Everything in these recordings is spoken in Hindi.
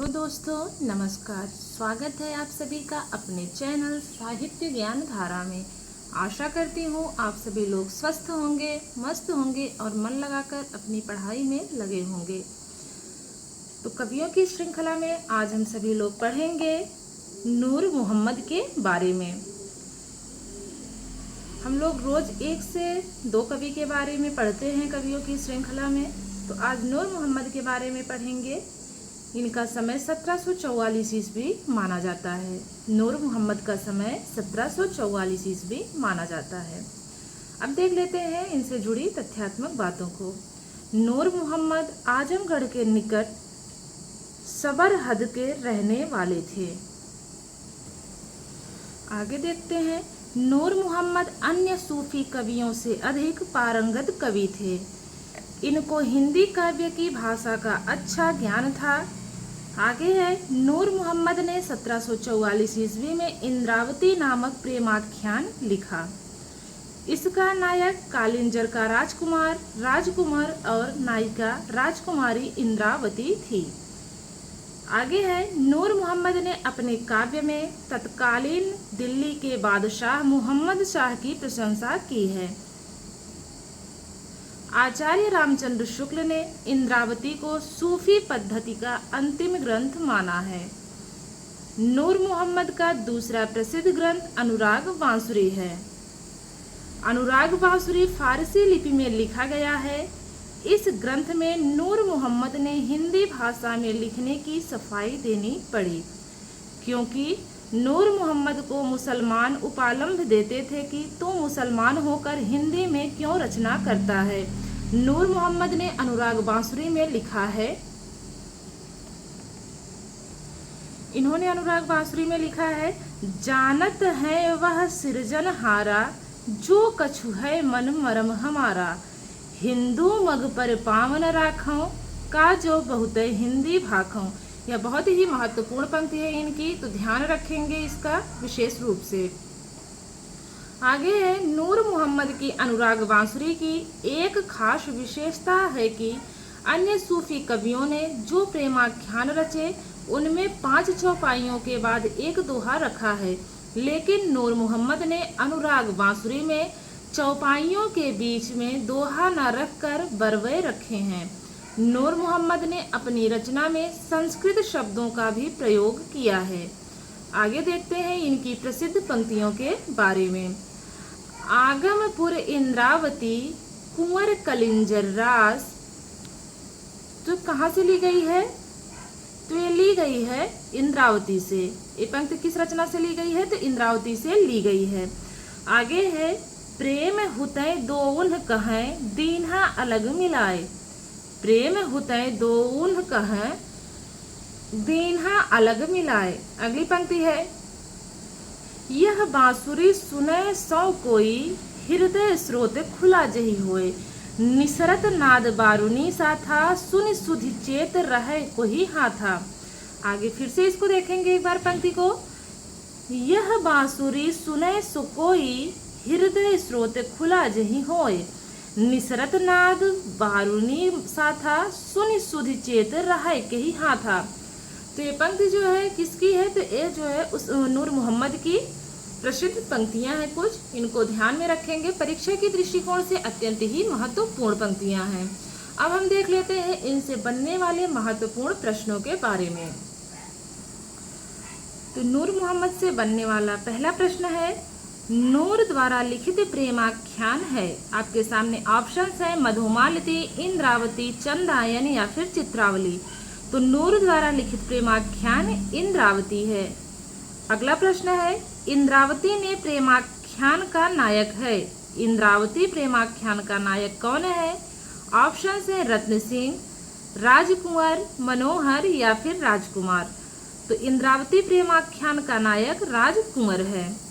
हेलो दोस्तों, नमस्कार। स्वागत है आप सभी का अपने चैनल साहित्य ज्ञान धारा में। आशा करती हूँ आप सभी लोग स्वस्थ होंगे, मस्त होंगे और मन लगाकर अपनी पढ़ाई में लगे होंगे। तो कवियों की श्रृंखला में आज हम सभी लोग पढ़ेंगे नूर मोहम्मद के बारे में। हम लोग रोज 1 से 2 कवि के बारे में पढ़ते हैं कवियों की श्रृंखला में। तो आज नूर मोहम्मद के बारे में पढ़ेंगे। इनका समय 1744 ईस्वी माना जाता है। नूर मोहम्मद का समय 1744 ईस्वी माना जाता है। अब देख लेते हैं इनसे जुड़ी तथ्यात्मक बातों को। नूर मोहम्मद आजमगढ़ के निकट सबरहद के रहने वाले थे। आगे देखते हैं, नूर मोहम्मद अन्य सूफी कवियों से अधिक पारंगत कवि थे। इनको हिंदी काव्य की भाषा का अच्छा ज्ञान था। आगे है, नूर मोहम्मद ने 1744 ईस्वी में इंद्रावती नामक प्रेमाख्यान लिखा। इसका नायक कालिंजर का राजकुमार और नायिका राजकुमारी इंद्रावती थी। आगे है, नूर मोहम्मद ने अपने काव्य में तत्कालीन दिल्ली के बादशाह मुहम्मद शाह की प्रशंसा की है। आचार्य रामचंद्र शुक्ल ने इंद्रावती को सूफी पद्धति का अंतिम ग्रंथ माना है। नूर मोहम्मद का दूसरा प्रसिद्ध ग्रंथ अनुराग बांसुरी है। अनुराग बांसुरी फारसी लिपि में लिखा गया है। इस ग्रंथ में नूर मोहम्मद ने हिंदी भाषा में लिखने की सफाई देनी पड़ी, क्योंकि नूर मोहम्मद को मुसलमान उपालंभ देते थे कि तू मुसलमान होकर हिंदी में क्यों रचना करता है। नूर मोहम्मद ने अनुराग बांसुरी में लिखा है, इन्होंने अनुराग बांसुरी में लिखा है, जानत है वह सिरजनहारा, जो कछु है मन मरम हमारा, हिंदू मग पर पावन राखों, का जो बहुत हिंदी भाखों। यह बहुत ही महत्वपूर्ण पंक्ति है इनकी, तो ध्यान रखेंगे इसका विशेष रूप से। आगे है, नूर मोहम्मद की अनुराग बांसुरी की एक खास विशेषता है कि अन्य सूफी कवियों ने जो प्रेमाख्यान रचे उनमें 5 चौपाइयों के बाद एक दोहा रखा है, लेकिन नूर मोहम्मद ने अनुराग बांसुरी में चौपाइयों के बीच में दोहा न रखकर बरवे रखे हैं। नूर मोहम्मद ने अपनी रचना में संस्कृत शब्दों का भी प्रयोग किया है। आगे देखते हैं इनकी प्रसिद्ध पंक्तियों के बारे में। आगमपुर इंद्रावती कुंवर कलिंजर रास, तो कहाँ से ली गई है? तो ये ली गई है इंद्रावती से। ये पंक्ति किस रचना से ली गई है? तो इंद्रावती से ली गई है। आगे है, प्रेम हुतै दोउन्ह कहें, दीन्हा अलग मिलाए। प्रेम हुतै दोउन्ह कहें, दीन्हा अलग मिलाए। अगली पंक्ति है, यह बांसुरी सुनै सौ कोई, हृदय स्रोत खुला जही होए। निसरत नाद बारुनी सा था, सुन सुधि चेत रहे कोई हाथा। आगे फिर से इसको देखेंगे एक बार पंक्ति को। यह बांसुरी सुनै सो कोई, हृदय स्रोत खुला जही होए। निसरत नाद बारुनी सा था, सुन सुधि चेत रहे कही हाथा। तो ये पंक्ति जो है किसकी है? तो ये जो है उस नूर मोहम्मद की प्रसिद्ध पंक्तियां हैं कुछ, इनको ध्यान में रखेंगे। परीक्षा की दृष्टिकोण से अत्यंत ही महत्वपूर्ण पंक्तियां हैं। अब हम देख लेते हैं इनसे बनने वाले महत्वपूर्ण प्रश्नों के बारे में। तो नूर मोहम्मद से बनने वाला पहला प्रश्न है, नूर द्वारा लिखित प्रेमाख्यान है। आपके सामने ऑप्शंस है, मधुमालती, इंद्रावती, चंदायन या फिर चित्रावली। तो नूर द्वारा लिखित प्रेमाख्यान इंद्रावती है। अगला प्रश्न है, इंद्रावती ने प्रेमाख्यान का नायक है। इंद्रावती प्रेमाख्यान का नायक कौन है? ऑप्शंस है, रत्न सिंह, राजकुंवर, मनोहर या फिर राजकुमार। तो इंद्रावती प्रेमाख्यान का नायक राजकुंवर है।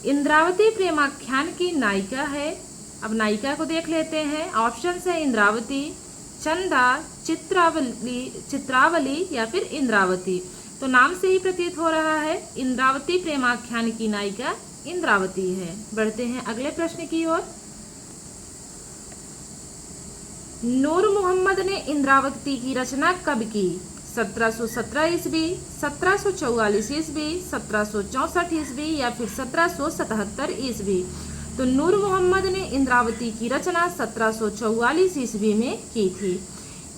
इंद्रावती प्रेमाख्यान की नायिका है। अब नायिका को देख लेते हैं। ऑप्शंस है, इंद्रावती, चंदा, चित्रावली या फिर इंद्रावती। तो नाम से ही प्रतीत हो रहा है इंद्रावती प्रेमाख्यान की नायिका इंद्रावती है। बढ़ते हैं अगले प्रश्न की ओर। नूर मोहम्मद ने इंद्रावती की रचना कब की? 1717 ईस्वी, 1744 ईस्वी, 1764 ईस्वी या फिर 1777 ईस्वी। तो नूर मोहम्मद ने इंद्रावती की रचना 1744 ईस्वी में की थी।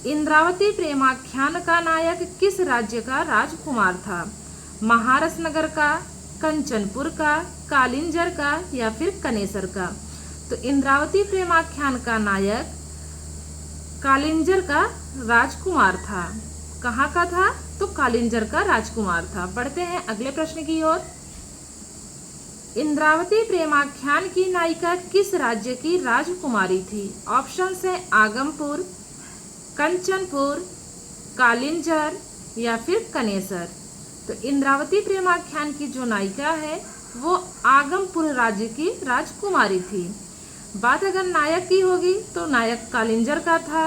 इंद्रावती प्रेमाख्यान का नायक किस राज्य का राजकुमार था? महारस नगर का, कंचनपुर का, कालिंजर का या फिर कनेसर का? तो इंद्रावती प्रेमाख्यान का नायक कालिंजर का राजकुमार था। कहाँ का था? तो कालिंजर का राजकुमार था। बढ़ते हैं अगले प्रश्न की ओर। इंद्रावती प्रेमाख्यान की नायिका किस राज्य की राजकुमारी थी? ऑप्शन है आगमपुर, कंचनपुर, कालिंजर या फिर कनेसर। तो इंद्रावती प्रेमाख्यान की जो नायिका है वो आगमपुर राज्य की राजकुमारी थी। बात अगर नायक की होगी तो नायक कालिंजर का था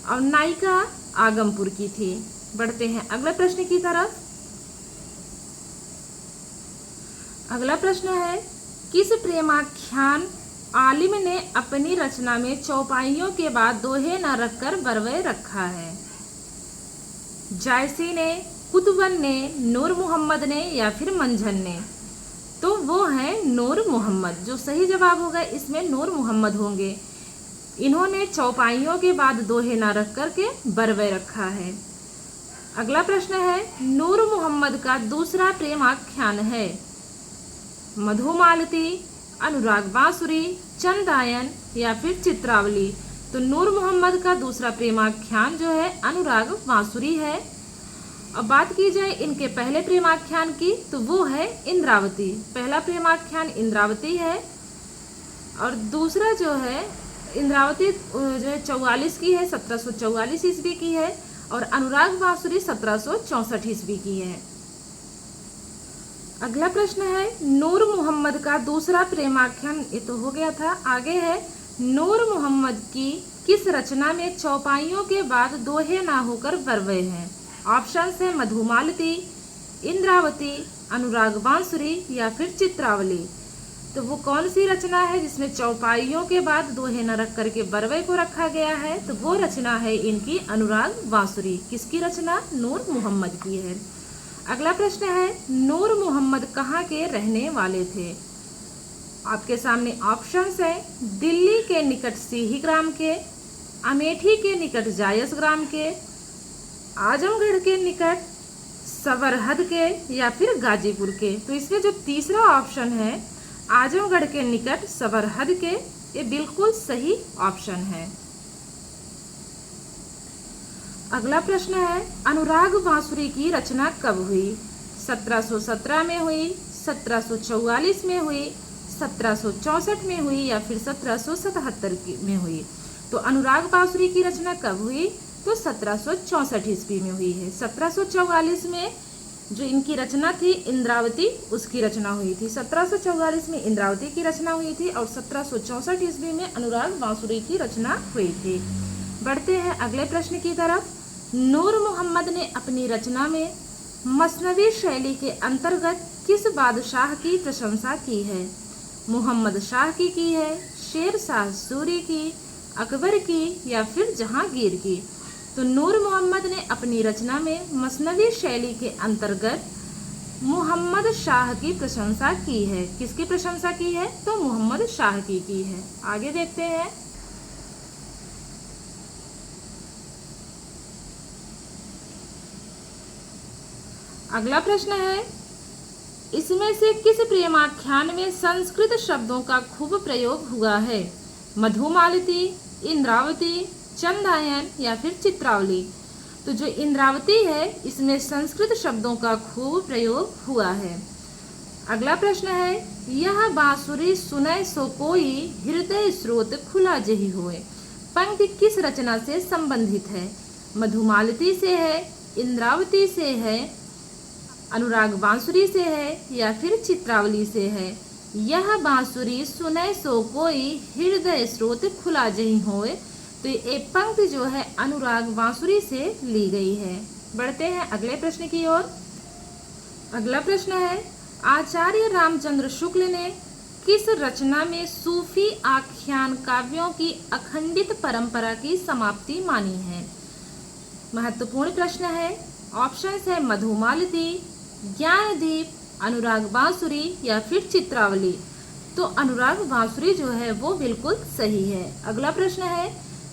और नायिका आगमपुर की थी। बढ़ते हैं अगले प्रश्न की तरफ। अगला प्रश्न है, किस प्रेमाख्यान आलिम ने अपनी रचना में चौपाइयों के बाद दोहे न रखकर बरवे रखा है? जायसी ने, कुतुबन ने, नूर मोहम्मद ने या फिर मंझन ने? तो वो है नूर मोहम्मद। जो सही जवाब होगा इसमें नूर मोहम्मद होंगे। इन्होंने चौपाइयों के बाद दोहे न रख करके बरवे रखा है। अगला प्रश्न है, नूर मोहम्मद का दूसरा प्रेमाख्यान है मधुमालती, अनुराग बांसुरी, चंदायन या फिर चित्रावली? तो नूर मोहम्मद का दूसरा प्रेमाख्यान जो है अनुराग बांसुरी है। अब बात की जाए इनके पहले प्रेमाख्यान की तो वो है इंद्रावती। पहला प्रेमाख्यान इंद्रावती है और दूसरा जो है इंद्रावती जो है 44 की है, 1744 ईस्वी की है और अनुराग बांसुरी 1764 ईस्वी की है। अगला प्रश्न है, नूर मोहम्मद का दूसरा प्रेमाख्यान, ये तो हो गया था। आगे है, नूर मोहम्मद की किस रचना में चौपाइयों के बाद दोहे ना होकर बरवे हैं? ऑप्शन है मधुमालती, इंद्रावती, अनुराग बांसुरी या फिर चित्रावली? तो वो कौन सी रचना है जिसमें चौपाइयों के बाद दोहे न रख करके बरवे को रखा गया है? तो वो रचना है इनकी अनुराग बांसुरी। किसकी रचना? नूर मोहम्मद की है। अगला प्रश्न है, नूर मोहम्मद कहाँ के रहने वाले थे? आपके सामने ऑप्शंस है, दिल्ली के निकट सीही ग्राम के, अमेठी के निकट जायस ग्राम के, आजमगढ़ के निकट सवरहद के या फिर गाजीपुर के? तो इसमें जो तीसरा ऑप्शन है आजमगढ़ के निकट सवरहद के, ये बिल्कुल सही ऑप्शन है। अगला प्रश्न है, अनुराग बांसुरी की रचना कब हुई? 1717 में हुई, 1744 में हुई, 1764 में हुई या फिर 1777 में हुई? तो अनुराग बांसुरी की रचना कब हुई? तो 1764 ईस्वी में हुई है। 1744 में जो इनकी रचना थी इंद्रावती, उसकी रचना हुई थी। 1744 में इंद्रावती की रचना हुई थी और 1764 ईस्वी में अनुराग बांसुरी की रचना हुई थी। बढ़ते हैं अगले प्रश्न की तरफ। नूर मोहम्मद ने अपनी रचना में मसनवी शैली के अंतर्गत किस बादशाह की प्रशंसा की है? मोहम्मद शाह की है, शेर शाह सूरी की, अकबर की या फिर जहांगीर की? तो नूर मोहम्मद ने अपनी रचना में मसनवी शैली के अंतर्गत मोहम्मद शाह की प्रशंसा की है। किसकी प्रशंसा की है? तो मोहम्मद शाह की है। आगे देखते हैं। अगला प्रश्न है, इसमें से किस प्रेमाख्यान में संस्कृत शब्दों का खूब प्रयोग हुआ है? मधुमालती, इंद्रावती, चंदायन या फिर चित्रावली? तो जो इंद्रावती है इसमें संस्कृत शब्दों का खूब प्रयोग हुआ है। अगला प्रश्न है, यह बांसुरी सुनय सो कोई, हृदय स्रोत खुला जही होए, पंक्ति किस रचना से संबंधित है? मधुमालती से है, इंद्रावती से है, अनुराग बांसुरी से है या फिर चित्रावली से है? यह बांसुरी सुनय सो कोई, हृदय स्रोत खुला जही होए, तो ये पंक्ति जो है अनुराग बांसुरी से ली गई है। बढ़ते हैं अगले प्रश्न की ओर। अगला प्रश्न है, आचार्य रामचंद्र शुक्ल ने किस रचना में सूफी आख्यान काव्यों की अखंडित परंपरा की समाप्ति मानी है? महत्वपूर्ण प्रश्न है। ऑप्शन है मधुमालती, ज्ञानदीप, अनुराग बांसुरी या फिर चित्रावली। तो अनुराग बांसुरी जो है वो बिल्कुल सही है। अगला प्रश्न है,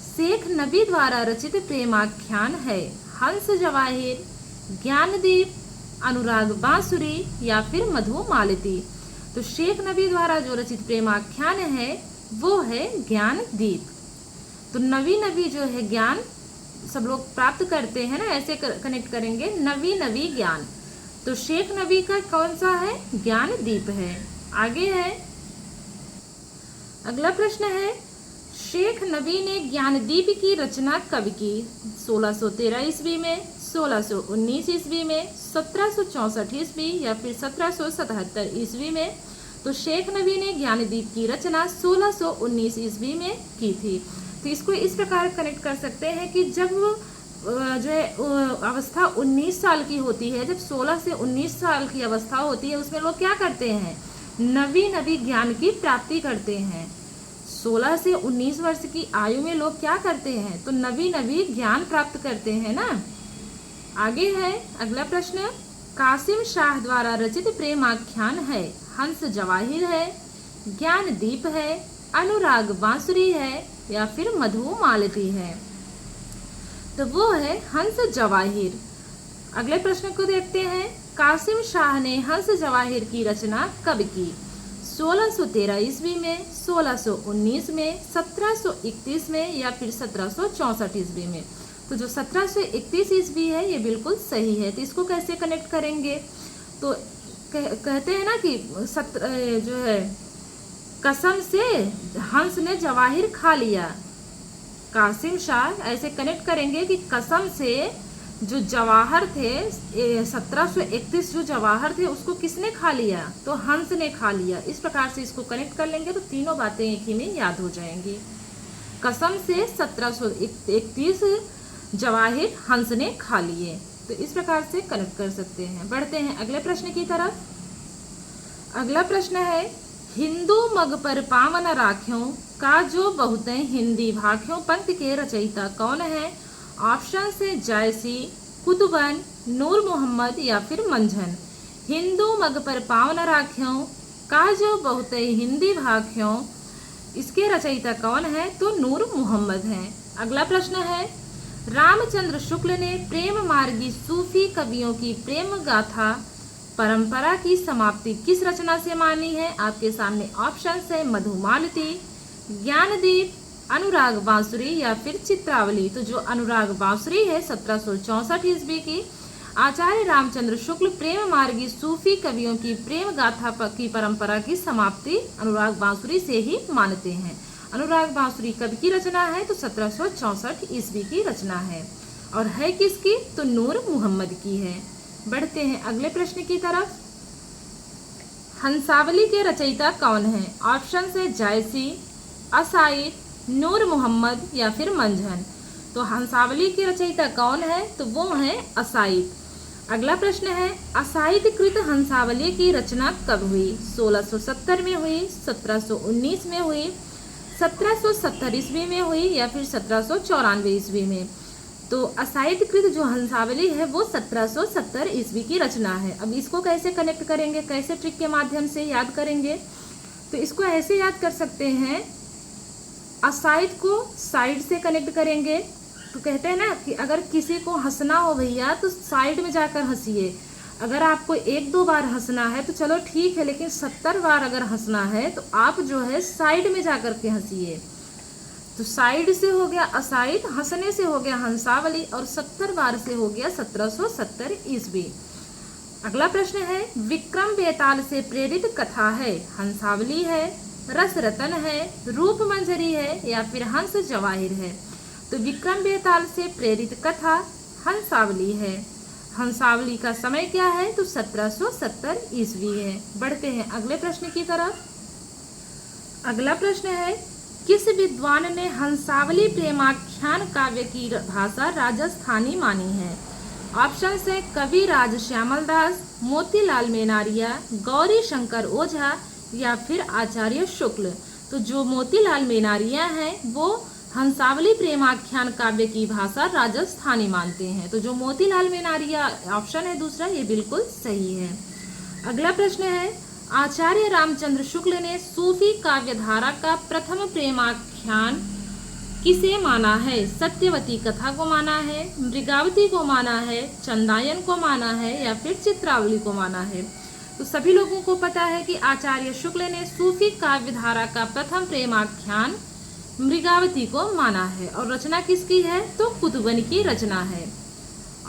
शेख नबी द्वारा रचित प्रेमाख्यान है हंस जवाहिर, ज्ञानदीप, अनुराग बांसुरी या फिर मधुमालती। तो शेख नबी द्वारा जो रचित प्रेमाख्यान है वो है ज्ञानदीप। तो नवी नवी जो है ज्ञान सब लोग प्राप्त करते हैं ना, ऐसे कनेक्ट करेंगे, नवी नवी ज्ञान। तो शेख नबी का कौन सा है? ज्ञानदीप है। आगे है, अगला प्रश्न है, शेख नबी ने ज्ञानदीप की रचना कब की? 1613 ईस्वी में, 1619 ईस्वी में, 1764 ईस्वी या फिर 1777 ईस्वी में। तो शेख नबी ने ज्ञानदीप की रचना 1619 ईस्वी में की थी। तो इसको इस प्रकार कनेक्ट कर सकते हैं कि जब जो है अवस्था 19 साल की होती है, जब 16 से 19 साल की अवस्था होती है, उसमें लोग क्या करते हैं? नवी नवी ज्ञान की प्राप्ति करते हैं। 16 से 19 वर्ष की आयु में लोग क्या करते हैं? तो नवी नवी ज्ञान प्राप्त करते हैं ना। आगे है अगला प्रश्न, कासिम शाह द्वारा रचित प्रेमाख्यान है हंस जवाहिर है, ज्ञानदीप है, अनुराग बांसुरी है या फिर मधुमालती है। तो वो है हंस जवाहिर। अगले प्रश्न को देखते हैं, कासिम शाह ने हंस जवाहिर की रचना कब की? 1613 ईस्वी में, 1619 में, 1731 में या फिर 1764 ईस्वी में। तो जो 1731 ईस्वी है ये बिल्कुल सही है। तो इसको कैसे कनेक्ट करेंगे? तो कहते हैं ना कि जो है कसम से हंस ने जवाहिर खा लिया। कासिम शाह ऐसे कनेक्ट करेंगे कि कसम से जो जवाहर थे 1731 जो जवाहर थे उसको किसने खा लिया? तो हंस ने खा लिया। इस प्रकार से इसको कनेक्ट कर लेंगे तो तीनों बातें एक ही में याद हो जाएंगी। कसम से 1731 जवाहिर हंस ने खा लिए। तो इस प्रकार से कनेक्ट कर सकते हैं। बढ़ते हैं अगले प्रश्न की तरफ। अगला प्रश्न है, हिंदू मग पर पावन राख्यों का जो बहुत हिंदी भाख्यों पंथ के रचयिता कौन है? ऑप्शन से जायसी, कुतुबन, नूर मोहम्मद या फिर मंझन। हिंदू मग पर पावन राख्यों का जो बहुत हिंदी भाख्यों, इसके रचयिता कौन है? तो नूर मोहम्मद हैं। अगला प्रश्न है, रामचंद्र शुक्ल ने प्रेम मार्गी सूफी कवियों की प्रेम गाथा परंपरा की समाप्ति किस रचना से मानी है? आपके सामने ऑप्शन है मधुमालती, ज्ञानदीप, अनुराग बांसुरी या फिर चित्रावली। तो जो अनुराग बांसुरी है 1764 ईस्वी की, आचार्य रामचंद्र शुक्ल प्रेम मार्गी सूफी कवियों की प्रेम गाथा की परंपरा की समाप्ति अनुराग बांसुरी से ही मानते हैं। अनुराग बांसुरी कब की रचना है? तो 1764 ईस्वी की रचना है। और है किसकी? तो नूर मोहम्मद की है। बढ़ते हैं अगले प्रश्न की तरफ। हंसावली के रचयिता कौन है? ऑप्शन है जायसी, असाइद, नूर मोहम्मद या फिर मंझन। तो हंसावली के रचयिता कौन है? तो वो है असाइद। अगला प्रश्न है, असाइद कृत हंसावली की रचना कब हुई? 1670 में हुई, 1719 में हुई, 1770 ईस्वी में हुई या फिर 1794 ईस्वी में। तो असाइद कृत जो हंसावली है वो 1770 ईस्वी की रचना है। अब इसको कैसे कनेक्ट करेंगे, कैसे ट्रिक के माध्यम से याद करेंगे? तो इसको ऐसे याद कर सकते हैं, असाइड को साइड से कनेक्ट करेंगे। तो कहते हैं ना कि अगर किसी को हंसना हो भैया तो साइड में जाकर हंसिए। अगर आपको 1-2 बार हंसना है तो चलो ठीक है, लेकिन 70 बार अगर हंसना है तो आप जो है साइड में जाकर के हंसिए। तो साइड से हो गया असाइड, हंसने से हो गया हंसावली और 70 बार से हो गया 1770 ईस्वी। अगला प्रश्न है, विक्रम बेताल से प्रेरित कथा है हंसावली है, रस रतन है, रूप मंजरी है या फिर हंस जवाहिर है। तो विक्रम बेताल से प्रेरित कथा हंसावली है। हंसावली का समय क्या है? तो 1770 ईस्वी है। बढ़ते हैं अगले प्रश्न की तरफ। अगला प्रश्न है, किस विद्वान ने हंसावली प्रेमाख्यान काव्य की भाषा राजस्थानी मानी है? ऑप्शन है कविराज श्यामल दास, मोतीलाल मेनारिया, गौरी शंकर ओझा या फिर आचार्य शुक्ल। तो जो मोतीलाल मेनारिया हैं वो हंसावली प्रेमाख्यान काव्य की भाषा राजस्थानी मानते हैं। तो जो मोतीलाल मेनारिया ऑप्शन है दूसरा, ये बिल्कुल सही है। अगला प्रश्न है, आचार्य रामचंद्र शुक्ल ने सूफी काव्य धारा का प्रथम प्रेमाख्यान किसे माना है? सत्यवती कथा को माना है, मृगावती को माना है, चंदायन को माना है या फिर चित्रावली को माना है? तो सभी लोगों को पता है कि आचार्य शुक्ल ने सूफी काव्य धारा का प्रथम प्रेमाख्यान मृगावती को माना है। और रचना किसकी है? तो कुतुबनी की रचना है।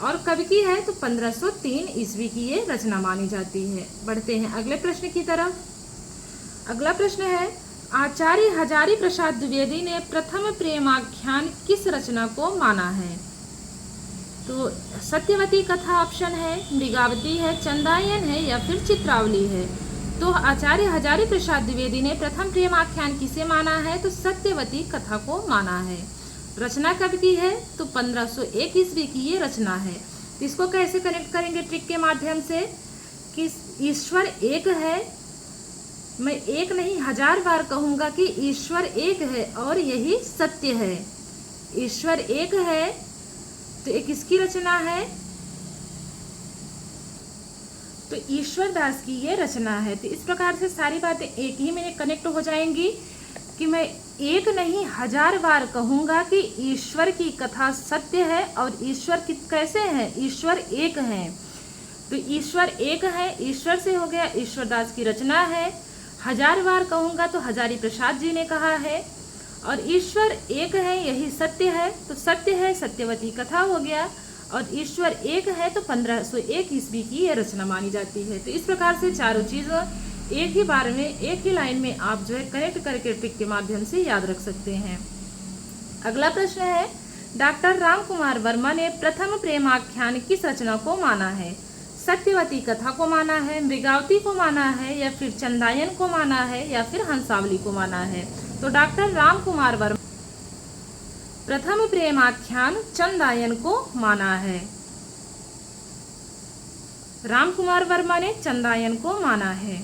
और कब की है? तो 1503 ईस्वी की ये रचना मानी जाती है। बढ़ते हैं अगले प्रश्न की तरफ। अगला प्रश्न है, आचार्य हजारी प्रसाद द्विवेदी ने प्रथम प्रेमाख्यान किस रचना को माना है? तो सत्यवती कथा ऑप्शन है, मृगावती है, चंदायन है या फिर चित्रावली है? तो आचार्य हजारी प्रसाद द्विवेदी ने प्रथम प्रेमाख्यान किसे माना है? तो सत्यवती कथा को माना है। रचना कब की है? तो 1501 ईस्वी की ये रचना है। तो इसको कैसे कनेक्ट करेंगे ट्रिक के माध्यम से कि ईश्वर एक है, मैं एक नहीं 1000 बार कहूंगा कि ईश्वर एक है और यही सत्य है। ईश्वर एक है तो एक किसकी रचना है? तो ईश्वर दास की ये रचना है। तो इस प्रकार से सारी बातें एक ही में कनेक्ट हो जाएंगी कि मैं एक नहीं 1000 बार कहूंगा कि ईश्वर की कथा सत्य है और ईश्वर कैसे है? ईश्वर एक है। तो ईश्वर एक है, ईश्वर से हो गया, ईश्वर दास की रचना है। 1000 बार कहूंगा तो हजारी प्रसाद जी ने कहा है। और ईश्वर एक है, यही सत्य है, तो सत्य है सत्यवती कथा हो गया। और ईश्वर एक है तो 1501 ईस्वी की यह रचना मानी जाती है। तो इस प्रकार से चारों चीज़ों एक ही बार में, एक ही लाइन में आप जो है कनेक्ट करके ट्रिक के माध्यम से याद रख सकते हैं। अगला प्रश्न है, डॉक्टर राम कुमार वर्मा ने प्रथम प्रेमाख्यान किस रचना को माना है? सत्यवती कथा को माना है, मृगावती को माना है या फिर चंदायन को माना है या फिर हंसावली को माना है? तो डॉक्टर राम कुमार वर्मा प्रथम प्रेमाख्यान चंदायन को माना है। राम कुमार वर्मा ने चंदायन को माना है।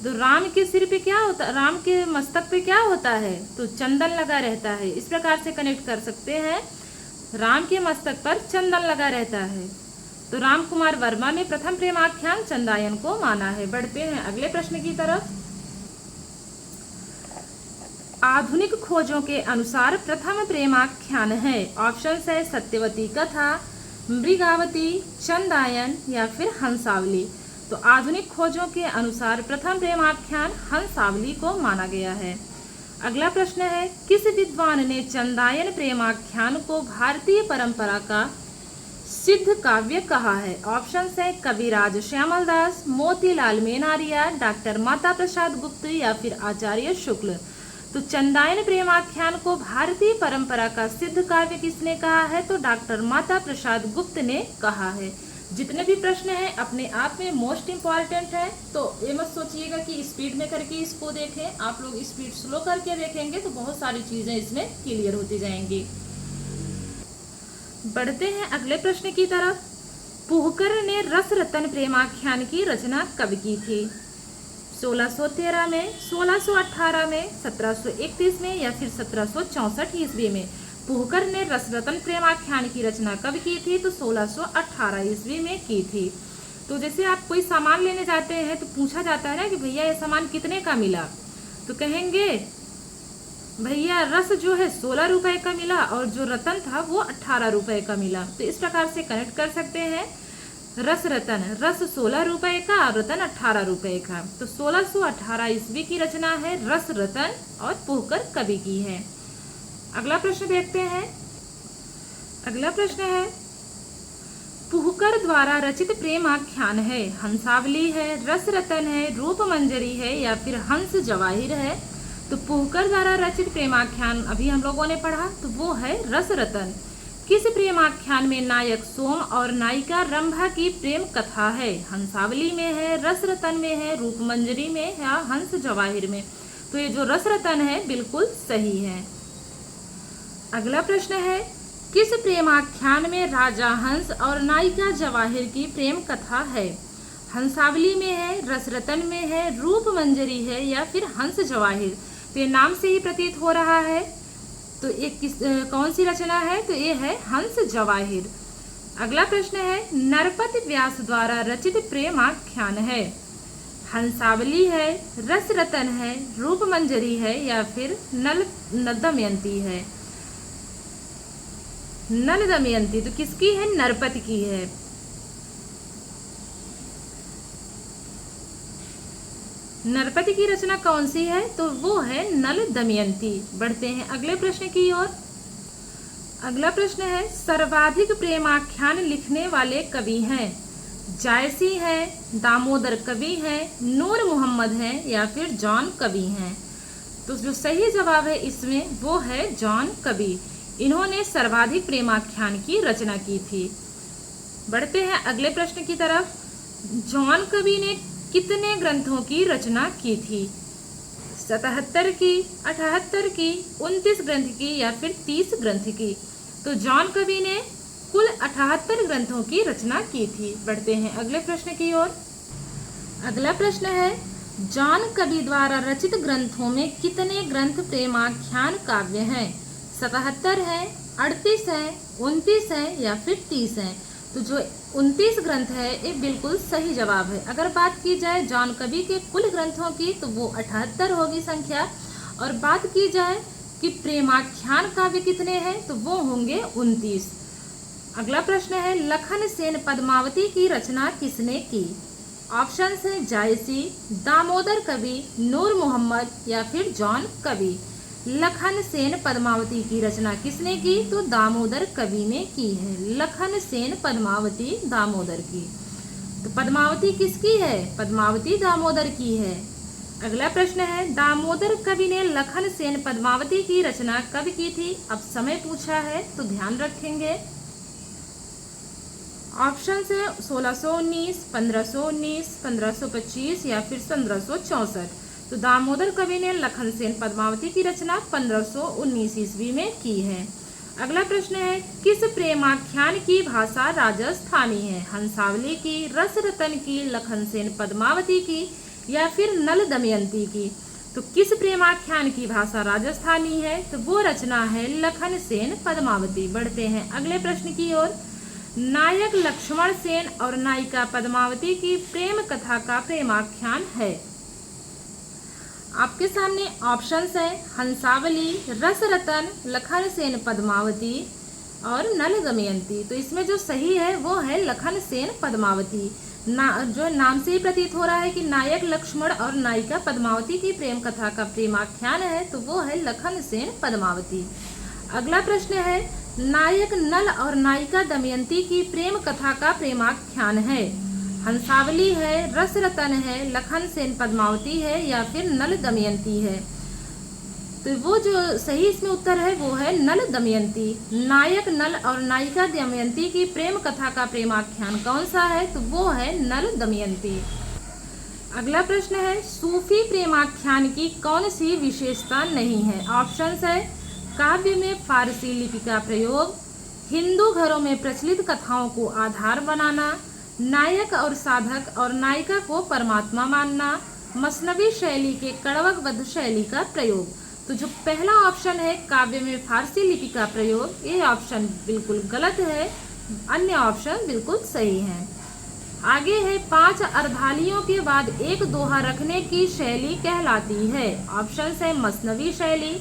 तो राम के सिर पे क्या होता, राम के मस्तक पे क्या होता है? तो चंदन लगा रहता है। इस प्रकार से कनेक्ट कर सकते हैं, राम के मस्तक पर चंदन लगा रहता है। तो राम कुमार वर्मा ने प्रथम प्रेमाख्यान चंदायन को माना है। बढ़ते हैं अगले प्रश्न की तरफ। आधुनिक खोजों के अनुसार प्रथम प्रेमाख्यान है। ऑप्शन है सत्यवती कथा, मृगावती, चंदायन या फिर हंसावली। तो आधुनिक खोजों के अनुसार प्रथम प्रेमाख्यान हंसावली को माना गया है। अगला प्रश्न है, किस विद्वान ने चंदायन प्रेमाख्यान को भारतीय परंपरा का सिद्ध काव्य कहा है? ऑप्शन है कविराज श्यामल दास, मोतीलाल मेनारिया, डॉक्टर माता प्रसाद गुप्त या फिर आचार्य शुक्ल। तो चंदायन प्रेमाख्यान को भारतीय परंपरा का सिद्ध काव्य किसने कहा है? तो डॉक्टर माता प्रसाद गुप्त ने कहा है। जितने भी प्रश्न हैं अपने आप में मोस्ट इम्पॉर्टेंट है, तो ये मत सोचिएगा कि स्पीड में करके इसको देखें। आप लोग स्पीड स्लो करके देखेंगे तो बहुत सारी चीजें इसमें क्लियर होती जाएंगी। बढ़ते हैं अगले प्रश्न की तरफ। पुहकर ने रस रतन प्रेमाख्यान की रचना कब की थी? 1613 में, 1618 में, 1731 में या फिर 1764 ईस्वी में? पुहकर ने रस रतन प्रेमाख्यान की रचना कब की थी? तो 1618 ईस्वी में की थी। तो जैसे आप कोई सामान लेने जाते हैं तो पूछा जाता है ना कि भैया ये सामान कितने का मिला? तो कहेंगे भैया रस जो है 16 रुपए का मिला और जो रतन था वो 18 रुपए का मिला। तो इस प्रकार से कनेक्ट कर सकते हैं, रस रतन, रस 16 रुपए का और रतन 18 रुपए का। तो 1618 ईस्वी की रचना है रस रतन और पुहकर कवि की है। अगला प्रश्न देखते हैं। अगला प्रश्न है, पुहकर द्वारा रचित प्रेमाख्यान है हंसावली है, रस रतन है, रूप मंजरी है या फिर हंस जवाहिर है? तो पुहकर द्वारा रचित प्रेमाख्यान अभी हम लोगों ने पढ़ा, तो वो है रस रतन। किस प्रेमाख्यान में नायक सोम और नायिका रंभा की प्रेम कथा है? हंसावली में है, रस रतन में है, रूप मंजरी में या हंस जवाहिर में? तो ये जो रस रतन है बिल्कुल सही है। अगला प्रश्न है, किस प्रेमाख्यान में राजा हंस और नायिका जवाहिर की प्रेम कथा है? हंसावली में है, रस रतन में है, रूप मंजरी है या फिर हंस जवाहिर? तो ये नाम से ही प्रतीत हो रहा है तो ये कौन सी रचना है? तो ये है हंस जवाहिर। अगला प्रश्न है, नरपति व्यास द्वारा रचित प्रेमाख्यान है? हंसावली है, रस रतन है, रूप मंजरी है या फिर नल दमयंती है? नल दमयंती तो किसकी है? नरपति की है। नरपति की रचना कौन सी है? तो वो है नल दमयंती। बढ़ते हैं अगले प्रश्न की ओर। अगला प्रश्न है, सर्वाधिक प्रेमाख्यान लिखने वाले कवि हैं? जायसी है, दामोदर कवि हैं, नूर मोहम्मद हैं या फिर जॉन कवि हैं? तो जो सही जवाब है इसमें वो है जॉन कवि। इन्होंने सर्वाधिक प्रेमाख्यान की रचना की थी। बढ़ते हैं अगले प्रश्न की तरफ। जॉन कवि ने कितने ग्रंथों की रचना की थी? 77 की, 78 की, 29 ग्रंथ की या फिर 30 ग्रंथ की? तो जॉन कवि ने कुल 78 ग्रंथों की रचना की थी। बढ़ते हैं अगले प्रश्न की ओर। अगला प्रश्न है, जॉन कवि द्वारा रचित ग्रंथों में कितने ग्रंथ प्रेमाख्यान काव्य हैं? 77 है, 38 है, 29 है या फिर 30 है? तो जो 29 ग्रंथ है ये बिल्कुल सही जवाब है। अगर बात की जाए जॉन कवि के कुल ग्रंथों की तो वो 78 होगी संख्या, और बात की जाए कि प्रेमाख्यान काव्य कितने हैं तो वो होंगे 29। अगला प्रश्न है, लखन सेन पद्मावती की रचना किसने की? ऑप्शन है जायसी, दामोदर कवि, नूर मोहम्मद या फिर जॉन कवि। लखन सेन पद्मावती की रचना किसने की? तो दामोदर कवि ने की है। लखन सेन पद्मावती दामोदर की। तो पद्मावती किसकी है? पद्मावती दामोदर की है। अगला प्रश्न है, दामोदर कवि ने लखन सेन पद्मावती की रचना कब की थी? अब समय पूछा है तो ध्यान रखेंगे। ऑप्शन है 1619, 1519, 1525 या फिर 1564। तो दामोदर कवि ने लखन सेन पद्मावती की रचना 1519 ईस्वी में की है। अगला प्रश्न है, किस प्रेमाख्यान की भाषा राजस्थानी है? हंसावली की, रस रतन की, लखन सेन पद्मावती की या फिर नल दमयंती की? तो किस प्रेमाख्यान की भाषा राजस्थानी है? तो वो रचना है लखन सेन पद्मावती। बढ़ते हैं अगले प्रश्न की ओर। नायक लक्ष्मण सेन और नायिका पद्मावती की प्रेम कथा का प्रेमाख्यान है? आपके सामने ऑप्शंस है हंसावली, रस रतन, लखन सेन पद्मावती और नल दमयंती। तो इसमें जो सही है वो है लखन सेन पद्मावती। जो नाम से ही प्रतीत हो रहा है कि नायक लक्ष्मण और नायिका पद्मावती की प्रेम कथा का प्रेमाख्यान है तो वो है लखन सेन पद्मावती। अगला प्रश्न है, नायक नल और नायिका दमयंती की प्रेम कथा का प्रेमाख्यान है? हंसावली है, रस रतन है, लखन सेन पद्मावती है या फिर नल दमयंती है? तो वो जो सही इसमें उत्तर है वो है नल दमयंती। नायक नल और नायिका दमयंती की प्रेम कथा का प्रेमाख्यान कौन सा है? तो वो है नल दमयंती। अगला प्रश्न है, सूफी प्रेमाख्यान की कौन सी विशेषता नहीं है? ऑप्शंस है काव्य में फारसी लिपि का प्रयोग, हिंदू घरों में प्रचलित कथाओं को आधार बनाना, नायक और साधक और नायिका को परमात्मा मानना, मसनवी शैली के कड़वकबद्ध शैली का प्रयोग। तो जो पहला ऑप्शन है काव्य में फारसी लिपि का प्रयोग, ये ऑप्शन बिल्कुल गलत है, अन्य ऑप्शन बिल्कुल सही है। आगे है 5 अर्धालियों के बाद एक दोहा रखने की शैली कहलाती है? ऑप्शन है मसनवी शैली,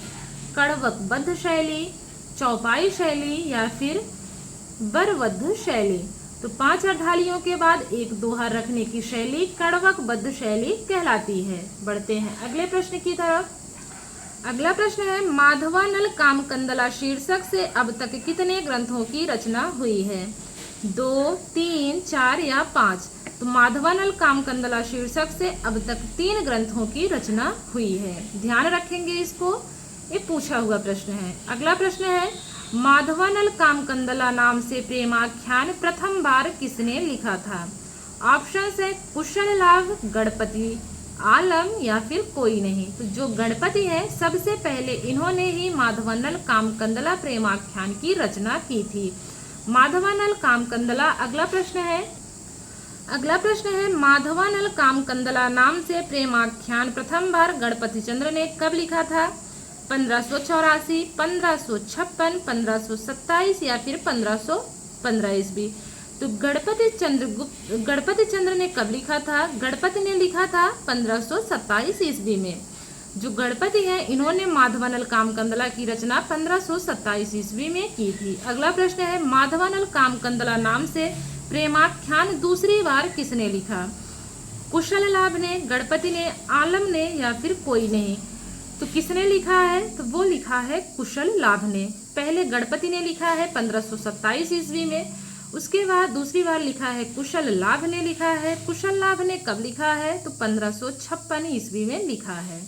कड़वकबद्ध शैली, चौपाई शैली या फिर बरवद्ध शैली। तो 5 अर्धालियों के बाद एक दोहा रखने की शैली कड़वकबद्ध शैली कहलाती है। बढ़ते हैं अगले प्रश्न की तरफ। अगला प्रश्न है, माधवानल कामकंदला शीर्षक से अब तक कितने ग्रंथों की रचना हुई है? 2, 3, 4 या 5? तो माधवानल कामकंदला शीर्षक से अब तक 3 ग्रंथों की रचना हुई है। ध्यान रखेंगे इसको, ये पूछा हुआ प्रश्न है। अगला प्रश्न है, माधवानल कामकंदला नाम से प्रेमाख्यान प्रथम बार किसने लिखा था? ऑप्शन है कुशल लाभ, गणपति आलम या फिर कोई नहीं। तो जो गणपति है सबसे पहले इन्होंने ही माधवानल कामकंदला प्रेमाख्यान की रचना की थी। माधवानल कामकंदला। अगला प्रश्न है माधवानल कामकंदला नाम से प्रेमाख्यान प्रथम बार गणपति चंद्र ने कब लिखा था? 1584, 1556, 1527 या फिर 1515 ईस्वी। तो गणपति चंद्र ने कब लिखा था? गणपति ने लिखा था 1527 ईस्वी में। जो गणपति हैं इन्होंने माधवानल कामकंदला की रचना 1527 ईस्वी में की थी। अगला प्रश्न है, माधवानल कामकंदला नाम से प्रेमाख्यान दूसरी बार किसने लिखा? कुशल लाभ ने, गणपति ने, आलम ने या फिर कोई नहीं? तो किसने लिखा है? तो वो लिखा है कुशल लाभ ने। पहले गणपति ने लिखा है 1527 ईस्वी में, उसके बाद दूसरी बार लिखा है कुशल लाभ ने लिखा है। कुशल लाभ ने कब लिखा है? तो 1556 ईस्वी में लिखा है।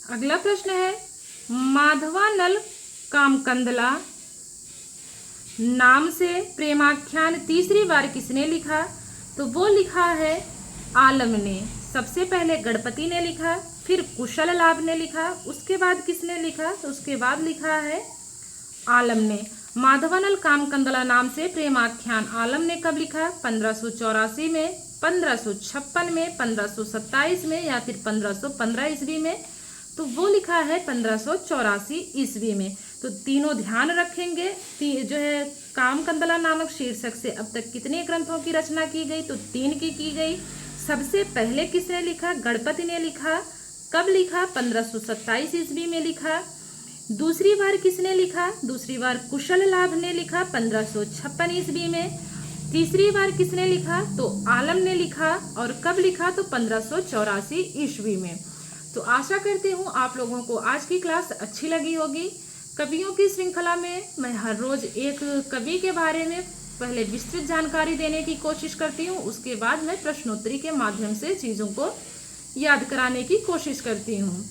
अगला प्रश्न है, माधवानल कामकंदला नाम से प्रेमाख्यान तीसरी बार किसने लिखा? तो वो लिखा है आलम ने। सबसे पहले गणपति ने लिखा, फिर कुशल लाभ ने लिखा, उसके बाद किसने लिखा? तो उसके बाद लिखा है आलम ने। माधवानल कामकंदला नाम से प्रेमाख्यान आलम ने कब लिखा? 1584 में, 1556 में, 1527 में या फिर 1515 ईस्वी में? तो वो लिखा है 1584 ईस्वी में। तो तीनों ध्यान रखेंगे। जो है कामकंदला नामक शीर्षक से अब तक कितने ग्रंथों की रचना की गई? तो 3 की गई। सबसे पहले किसने लिखा? गणपति ने लिखा। कब लिखा? 1527 ईस्वी में लिखा। दूसरी बार किसने लिखा? दूसरी बार कुशल लाभ ने लिखा 1556 ईस्वी में। तीसरी बार किसने लिखा? तो आलम ने लिखा। और कब लिखा? तो 1584 ईस्वी में। तो आशा करती हूँ आप लोगों को आज की क्लास अच्छी लगी होगी। कवियों की श्रृंखला में मैं हर रोज एक कवि के बारे में पहले विस्तृत जानकारी देने की कोशिश करती हूँ, उसके बाद मैं प्रश्नोत्तरी के माध्यम से चीज़ों को याद कराने की कोशिश करती हूँ।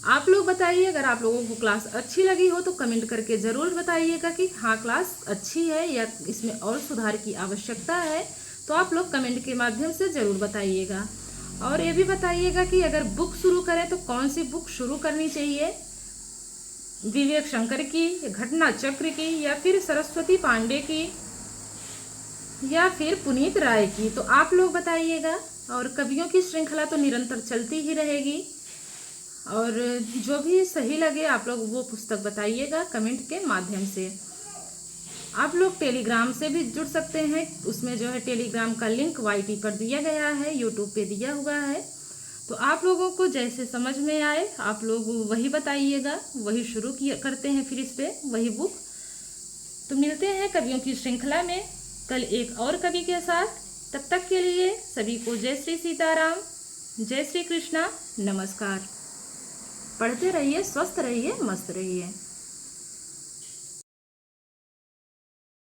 आप लोग बताइए, अगर आप लोगों को क्लास अच्छी लगी हो तो कमेंट करके ज़रूर बताइएगा कि हाँ क्लास अच्छी है या इसमें और सुधार की आवश्यकता है। तो आप लोग कमेंट के माध्यम से ज़रूर बताइएगा। और ये भी बताइएगा कि अगर बुक शुरू करें तो कौन सी बुक शुरू करनी चाहिए, विवेक शंकर की, घटना चक्र की, या फिर सरस्वती पांडे की, या फिर पुनीत राय की? तो आप लोग बताइएगा। और कवियों की श्रृंखला तो निरंतर चलती ही रहेगी, और जो भी सही लगे आप लोग वो पुस्तक बताइएगा कमेंट के माध्यम से। आप लोग टेलीग्राम से भी जुड़ सकते हैं, उसमें जो है टेलीग्राम का लिंक YT पर दिया गया है, यूट्यूब पे दिया हुआ है। तो आप लोगों को जैसे समझ में आए आप लोग वही बताइएगा, वही शुरू किया करते हैं फिर इस पे वही बुक। तो मिलते हैं कवियों की श्रृंखला में कल एक और कवि के साथ। तब तक के लिए सभी को जय श्री सीताराम, जय श्री कृष्णा, नमस्कार। पढ़ते रहिए, स्वस्थ रहिए, मस्त रहिए।